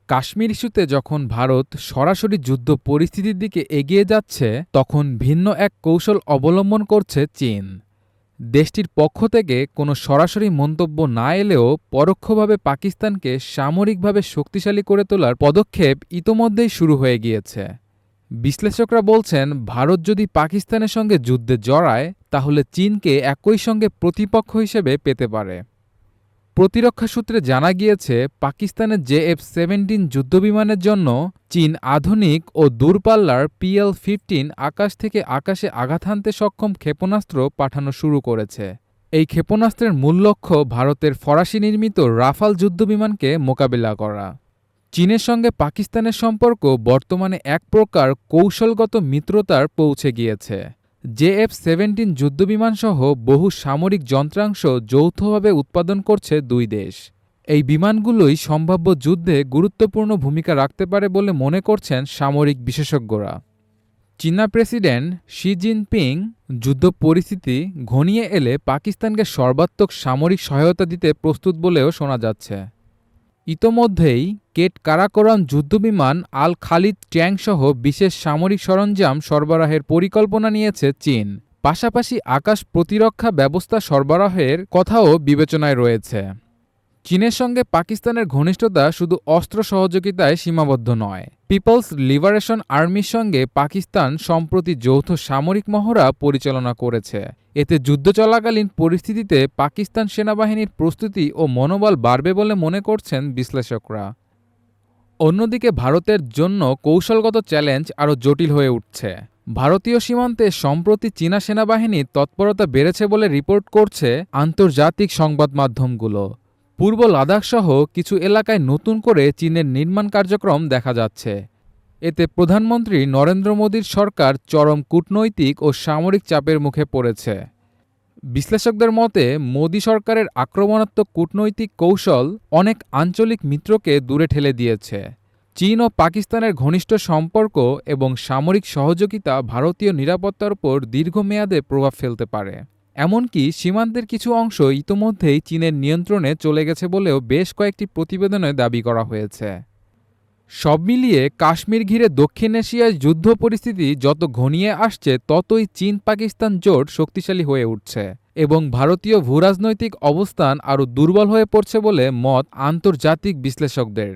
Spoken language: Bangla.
কাশ্মীর ইস্যুতে যখন ভারত সরাসরি যুদ্ধ পরিস্থিতির দিকে এগিয়ে যাচ্ছে, তখন ভিন্ন এক কৌশল অবলম্বন করছে চীন। দেশটির পক্ষ থেকে কোনো সরাসরি মন্তব্য না এলেও পরোক্ষভাবে পাকিস্তানকে সামরিকভাবে শক্তিশালী করে তোলার পদক্ষেপ ইতোমধ্যেই শুরু হয়ে গিয়েছে। বিশ্লেষকরা বলছেন, ভারত যদি পাকিস্তানের সঙ্গে যুদ্ধে জড়ায়, তাহলে চীনকে একই সঙ্গে প্রতিপক্ষ হিসেবে পেতে পারে। প্রতিরক্ষা সূত্রে জানা গিয়েছে, পাকিস্তানের JF-17 যুদ্ধবিমানের জন্য চীন আধুনিক ও দূরপাল্লার PL-15 আকাশ থেকে আকাশে আঘাত হানতে সক্ষম ক্ষেপণাস্ত্র পাঠানো শুরু করেছে। এই ক্ষেপণাস্ত্রের মূল লক্ষ্য ভারতের ফরাসি নির্মিত রাফাল যুদ্ধবিমানকে মোকাবিলা করা। চীনের সঙ্গে পাকিস্তানের সম্পর্ক বর্তমানে এক প্রকার কৌশলগত মিত্রতার পৌঁছে গিয়েছে। JF-17 যুদ্ধবিমানসহ বহু সামরিক যন্ত্রাংশ যৌথভাবে উৎপাদন করছে দুই দেশ। এই বিমানগুলোই সম্ভাব্য যুদ্ধে গুরুত্বপূর্ণ ভূমিকা রাখতে পারে বলে মনে করছেন সামরিক বিশেষজ্ঞরা। চীনা প্রেসিডেন্ট শি জিনপিং যুদ্ধ পরিস্থিতি ঘনিয়ে এলে পাকিস্তানকে সর্বাত্মক সামরিক সহায়তা দিতে প্রস্তুত বলেও শোনা যাচ্ছে। ইতোমধ্যেই কেট কারাকোরাম যুদ্ধবিমান আল খালিদ ট্যাঙ্কসহ বিশেষ সামরিক সরঞ্জাম সরবরাহের পরিকল্পনা নিয়েছে চীন। পাশাপাশি আকাশ প্রতিরক্ষা ব্যবস্থা সরবরাহের কথাও বিবেচনায় রয়েছে। চীনের সঙ্গে পাকিস্তানের ঘনিষ্ঠতা শুধু অস্ত্র সহযোগিতায় সীমাবদ্ধ নয়। পিপলস লিবারেশন আর্মির সঙ্গে পাকিস্তান সম্প্রতি যৌথ সামরিক মহড়া পরিচালনা করেছে। এতে যুদ্ধ চলাকালীন পরিস্থিতিতে পাকিস্তান সেনাবাহিনীর প্রস্তুতি ও মনোবল বাড়বে বলে মনে করছেন বিশ্লেষকরা। অন্যদিকে ভারতের জন্য কৌশলগত চ্যালেঞ্জ আরও জটিল হয়ে উঠছে। ভারতীয় সীমান্তে সম্প্রতি চীনা সেনাবাহিনীর তৎপরতা বেড়েছে বলে রিপোর্ট করছে আন্তর্জাতিক সংবাদ মাধ্যমগুলো। পূর্ব লাদাখসহ কিছু এলাকায় নতুন করে চীনের নির্মাণ কার্যক্রম দেখা যাচ্ছে। এতে প্রধানমন্ত্রী নরেন্দ্র মোদীর সরকার চরম কূটনৈতিক ও সামরিক চাপের মুখে পড়েছে। বিশ্লেষকদের মতে, মোদী সরকারের আক্রমণাত্মক কূটনৈতিক কৌশল অনেক আঞ্চলিক মিত্রকে দূরে ঠেলে দিয়েছে। চীন ও পাকিস্তানের ঘনিষ্ঠ সম্পর্ক এবং সামরিক সহযোগিতা ভারতীয় নিরাপত্তার উপর দীর্ঘমেয়াদে প্রভাব ফেলতে পারে। এমনকি সীমান্তের কিছু অংশ ইতোমধ্যেই চীনের নিয়ন্ত্রণে চলে গেছে বলেও বেশ কয়েকটি প্রতিবেদনে দাবি করা হয়েছে। সব মিলিয়ে কাশ্মীর ঘিরে দক্ষিণ এশিয়ায় যুদ্ধ পরিস্থিতি যত ঘনিয়ে আসছে, ততই চীন পাকিস্তান জোট শক্তিশালী হয়ে উঠছে এবং ভারতীয় ভূরাজনৈতিক অবস্থান আরও দুর্বল হয়ে পড়ছে বলে মত আন্তর্জাতিক বিশ্লেষকদের।